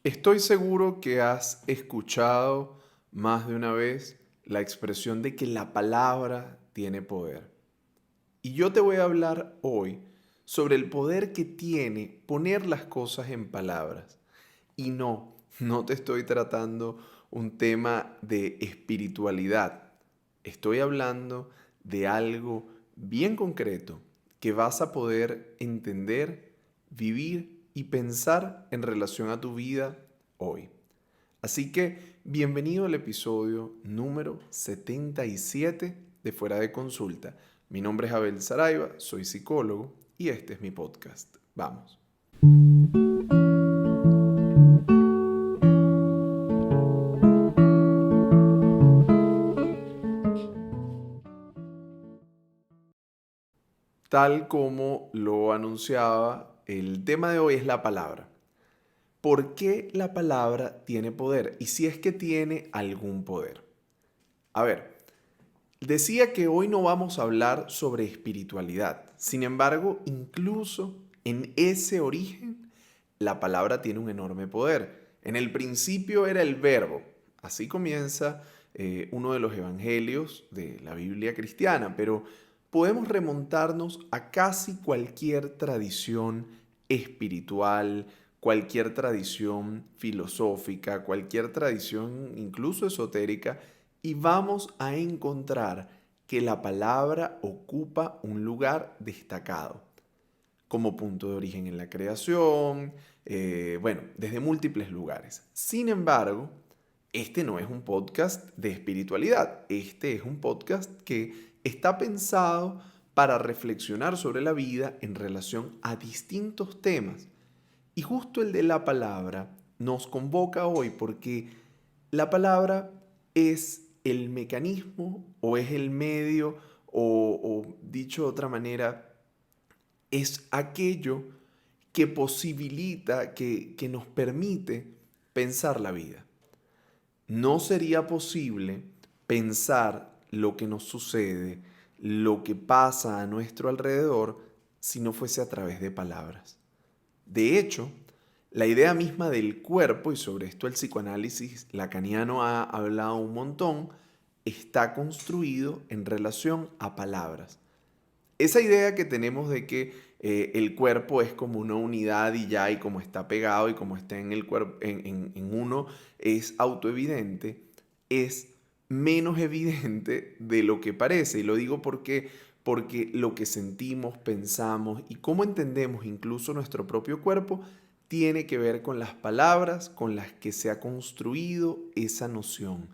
Estoy seguro que has escuchado más de una vez la expresión de que la palabra tiene poder. Y yo te voy a hablar hoy sobre el poder que tiene poner las cosas en palabras. Y no te estoy tratando un tema de espiritualidad. Estoy hablando de algo bien concreto que vas a poder entender, vivir y pensar en relación a tu vida hoy. Así que bienvenido al episodio número 77 de Fuera de Consulta. Mi nombre es Abel Saraiva, soy psicólogo y este es mi podcast. Vamos. Tal como lo anunciaba, el tema de hoy es la palabra. ¿Por qué la palabra tiene poder? Y si es que tiene algún poder. A ver, decía que hoy no vamos a hablar sobre espiritualidad. Sin embargo, incluso en ese origen, la palabra tiene un enorme poder. En el principio era el verbo. Así comienza uno de los evangelios de la Biblia cristiana, pero podemos remontarnos a casi cualquier tradición espiritual, cualquier tradición filosófica, cualquier tradición incluso esotérica, y vamos a encontrar que la palabra ocupa un lugar destacado como punto de origen en la creación, bueno, desde múltiples lugares. Sin embargo, este no es un podcast de espiritualidad, este es un podcast que está pensado para reflexionar sobre la vida en relación a distintos temas. Y justo el de la palabra nos convoca hoy porque la palabra es el mecanismo o es el medio o dicho de otra manera, es aquello que posibilita, que nos permite pensar la vida. No sería posible pensar lo que nos sucede, lo que pasa a nuestro alrededor, si no fuese a través de palabras. De hecho, la idea misma del cuerpo, y sobre esto el psicoanálisis lacaniano ha hablado un montón, está construido en relación a palabras. Esa idea que tenemos de que el cuerpo es como una unidad y ya, y como está pegado y como está en el cuerpo, en uno, es autoevidente, es menos evidente de lo que parece. Y lo digo porque lo que sentimos, pensamos y cómo entendemos incluso nuestro propio cuerpo tiene que ver con las palabras con las que se ha construido esa noción.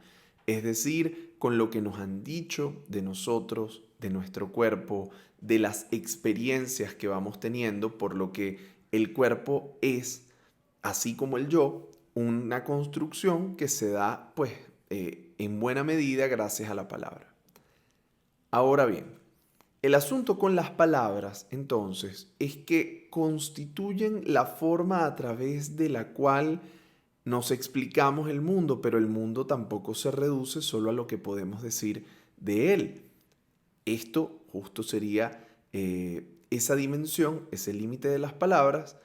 Es decir, con lo que nos han dicho de nosotros, de nuestro cuerpo, de las experiencias que vamos teniendo, por lo que el cuerpo es, así como el yo, una construcción que se da, pues, en buena medida gracias a la palabra. Ahora bien, el asunto con las palabras, entonces, es que constituyen la forma a través de la cual nos explicamos el mundo, pero el mundo tampoco se reduce solo a lo que podemos decir de él. Esto justo sería esa dimensión, ese límite de las palabras,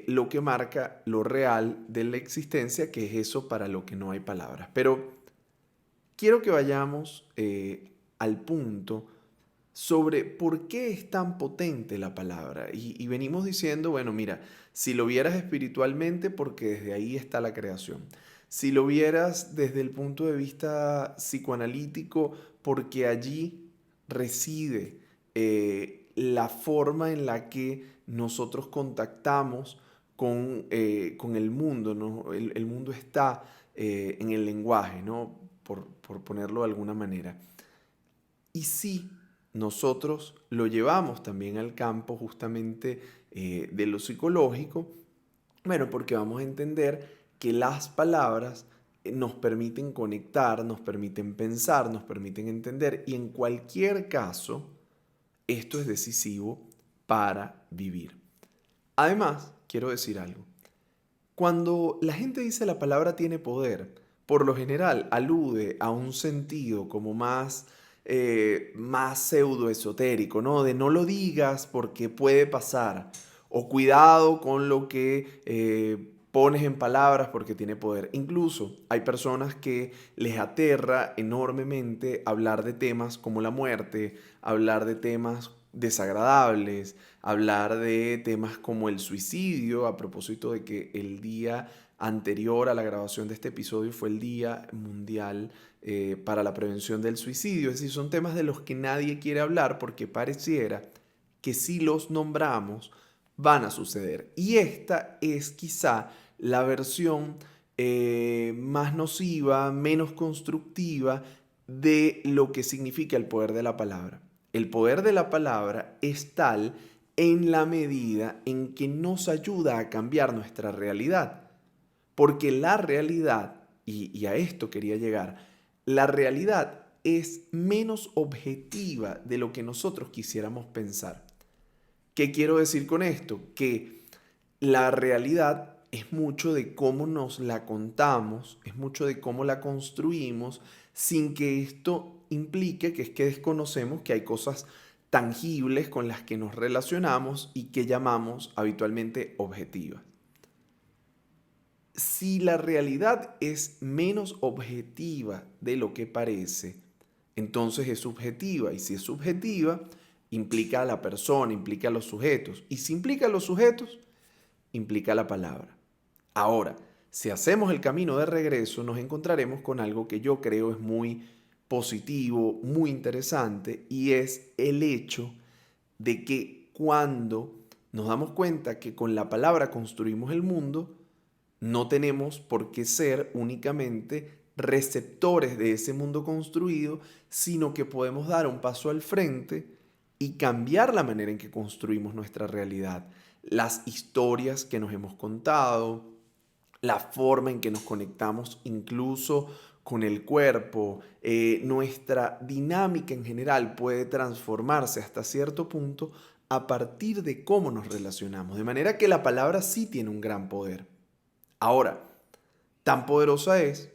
lo que marca lo real de la existencia, que es eso para lo que no hay palabras. Pero quiero que vayamos al punto sobre por qué es tan potente la palabra. Y venimos diciendo, bueno, mira, si lo vieras espiritualmente, porque desde ahí está la creación. Si lo vieras desde el punto de vista psicoanalítico, porque allí reside la forma en la que nosotros contactamos con el mundo, ¿no? El mundo está en el lenguaje, ¿no? Por ponerlo de alguna manera. Y si nosotros lo llevamos también al campo justamente de lo psicológico, bueno, porque vamos a entender que las palabras nos permiten conectar, nos permiten pensar, nos permiten entender y en cualquier caso, esto es decisivo para vivir. Además, quiero decir algo. Cuando la gente dice la palabra tiene poder, por lo general alude a un sentido como más pseudo esotérico, ¿no? De no lo digas porque puede pasar. O cuidado con lo que pones en palabras porque tiene poder. Incluso hay personas que les aterra enormemente hablar de temas como la muerte, hablar de temas desagradables, hablar de temas como el suicidio, a propósito de que el día anterior a la grabación de este episodio fue el Día Mundial para la Prevención del Suicidio. Es decir, son temas de los que nadie quiere hablar porque pareciera que si los nombramos van a suceder. Y esta es quizá la versión más nociva, menos constructiva de lo que significa el poder de la palabra. El poder de la palabra es tal en la medida en que nos ayuda a cambiar nuestra realidad. Porque la realidad, y a esto quería llegar, la realidad es menos objetiva de lo que nosotros quisiéramos pensar. ¿Qué quiero decir con esto? Que la realidad es mucho de cómo nos la contamos, es mucho de cómo la construimos, sin que esto implique que es que desconocemos que hay cosas tangibles con las que nos relacionamos y que llamamos habitualmente objetivas. Si la realidad es menos objetiva de lo que parece, entonces es subjetiva. Y si es subjetiva, implica a la persona, implica a los sujetos. Y si implica a los sujetos, implica la palabra. Ahora, si hacemos el camino de regreso, nos encontraremos con algo que yo creo es muy positivo, muy interesante, y es el hecho de que cuando nos damos cuenta que con la palabra construimos el mundo, no tenemos por qué ser únicamente receptores de ese mundo construido, sino que podemos dar un paso al frente y cambiar la manera en que construimos nuestra realidad. Las historias que nos hemos contado, la forma en que nos conectamos incluso con el cuerpo, nuestra dinámica en general puede transformarse hasta cierto punto a partir de cómo nos relacionamos. De manera que la palabra sí tiene un gran poder. Ahora, tan poderosa es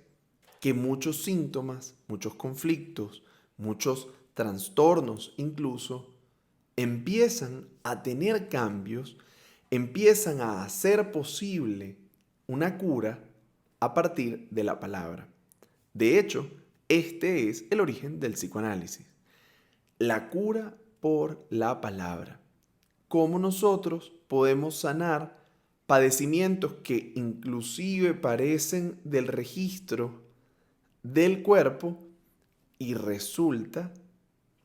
que muchos síntomas, muchos conflictos, muchos trastornos incluso, empiezan a tener cambios, empiezan a hacer posible una cura a partir de la palabra. De hecho, este es el origen del psicoanálisis. La cura por la palabra. Cómo nosotros podemos sanar padecimientos que inclusive parecen del registro del cuerpo y resulta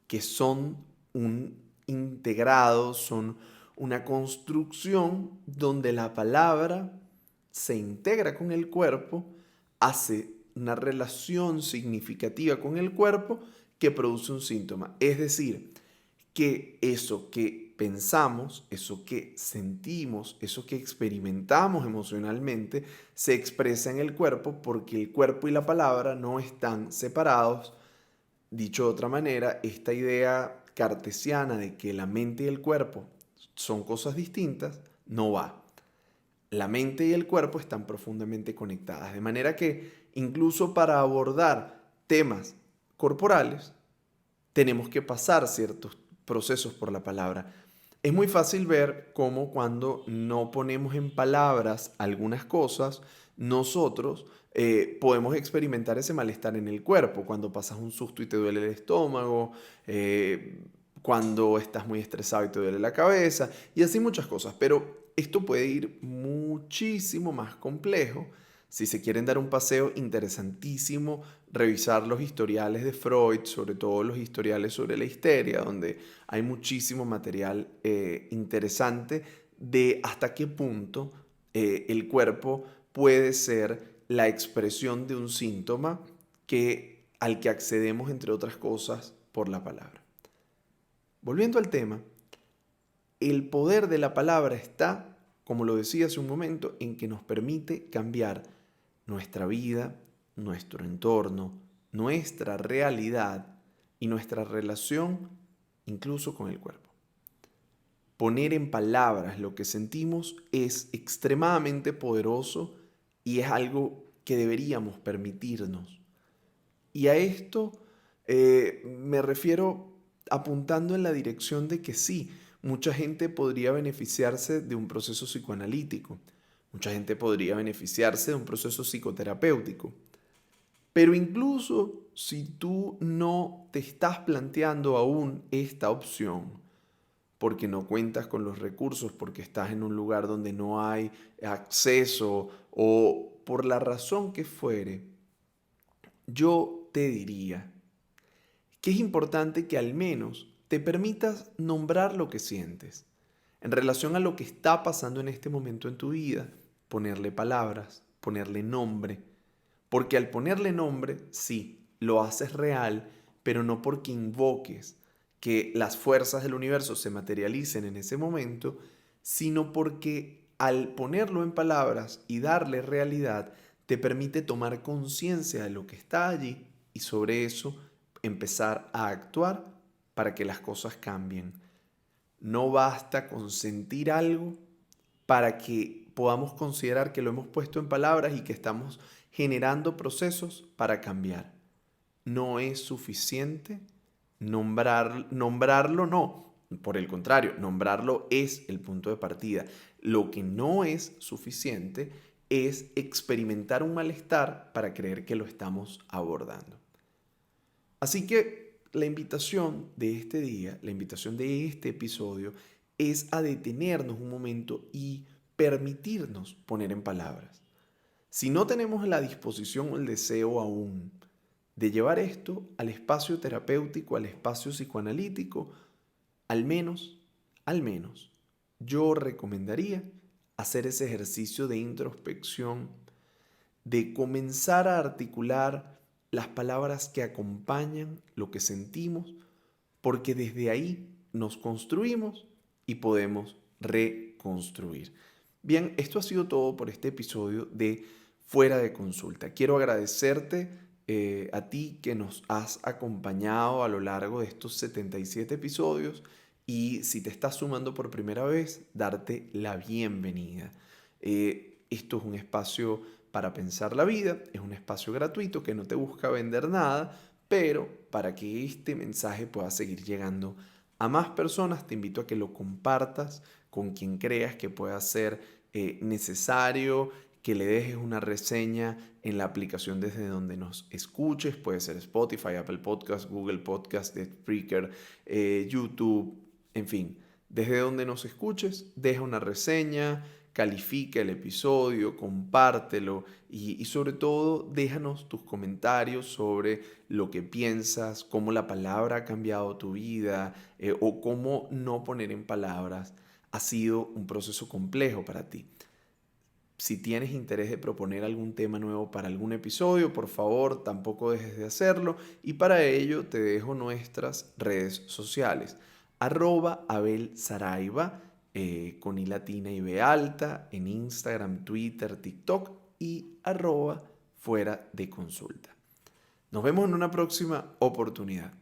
que son un integrado, son una construcción donde la palabra se integra con el cuerpo, hace una relación significativa con el cuerpo que produce un síntoma. Es decir, que eso que pensamos, eso que sentimos, eso que experimentamos emocionalmente, se expresa en el cuerpo porque el cuerpo y la palabra no están separados. Dicho de otra manera, esta idea cartesiana de que la mente y el cuerpo son cosas distintas no va. La mente y el cuerpo están profundamente conectadas, de manera que incluso para abordar temas corporales tenemos que pasar ciertos procesos por la palabra. Es muy fácil ver cómo cuando no ponemos en palabras algunas cosas, nosotros podemos experimentar ese malestar en el cuerpo. Cuando pasas un susto y te duele el estómago, cuando estás muy estresado y te duele la cabeza, y así muchas cosas. Pero esto puede ir muchísimo más complejo. Si se quieren dar un paseo, interesantísimo revisar los historiales de Freud, sobre todo los historiales sobre la histeria, donde hay muchísimo material interesante de hasta qué punto el cuerpo puede ser la expresión de un síntoma al que accedemos, entre otras cosas, por la palabra. Volviendo al tema, el poder de la palabra está, como lo decía hace un momento, en que nos permite cambiar nuestra vida, nuestro entorno, nuestra realidad y nuestra relación incluso con el cuerpo. Poner en palabras lo que sentimos es extremadamente poderoso y es algo que deberíamos permitirnos. Y a esto me refiero apuntando en la dirección de que sí, mucha gente podría beneficiarse de un proceso psicoanalítico. Mucha gente podría beneficiarse de un proceso psicoterapéutico. Pero incluso si tú no te estás planteando aún esta opción, porque no cuentas con los recursos, porque estás en un lugar donde no hay acceso o por la razón que fuere, yo te diría que es importante que al menos te permitas nombrar lo que sientes en relación a lo que está pasando en este momento en tu vida, ponerle palabras, ponerle nombre, porque al ponerle nombre, sí, lo haces real, pero no porque invoques que las fuerzas del universo se materialicen en ese momento, sino porque al ponerlo en palabras y darle realidad, te permite tomar conciencia de lo que está allí y sobre eso empezar a actuar para que las cosas cambien. No basta con sentir algo para que podamos considerar que lo hemos puesto en palabras y que estamos generando procesos para cambiar. No es suficiente nombrarlo, no. Por el contrario, nombrarlo es el punto de partida. Lo que no es suficiente es experimentar un malestar para creer que lo estamos abordando. Así que la invitación de este día, la invitación de este episodio, es a detenernos un momento y permitirnos poner en palabras. Si no tenemos la disposición o el deseo aún de llevar esto al espacio terapéutico, al espacio psicoanalítico, al menos, yo recomendaría hacer ese ejercicio de introspección, de comenzar a articular las palabras que acompañan lo que sentimos, porque desde ahí nos construimos y podemos reconstruir. Bien, esto ha sido todo por este episodio de Fuera de Consulta. Quiero agradecerte a ti que nos has acompañado a lo largo de estos 77 episodios y si te estás sumando por primera vez, darte la bienvenida. Esto es un espacio para pensar la vida, es un espacio gratuito que no te busca vender nada, pero para que este mensaje pueda seguir llegando a más personas, te invito a que lo compartas con quien creas que pueda ser necesario, que le dejes una reseña en la aplicación desde donde nos escuches, puede ser Spotify, Apple Podcast, Google Podcast, Spreaker, YouTube, en fin, desde donde nos escuches, deja una reseña, califica el episodio, compártelo y sobre todo déjanos tus comentarios sobre lo que piensas, cómo la palabra ha cambiado tu vida o cómo no poner en palabras ha sido un proceso complejo para ti. Si tienes interés de proponer algún tema nuevo para algún episodio, por favor, tampoco dejes de hacerlo. Y para ello te dejo nuestras redes sociales. @AbelSaraiva, con I latina y B alta, en Instagram, Twitter, TikTok y @fuera de consulta. Nos vemos en una próxima oportunidad.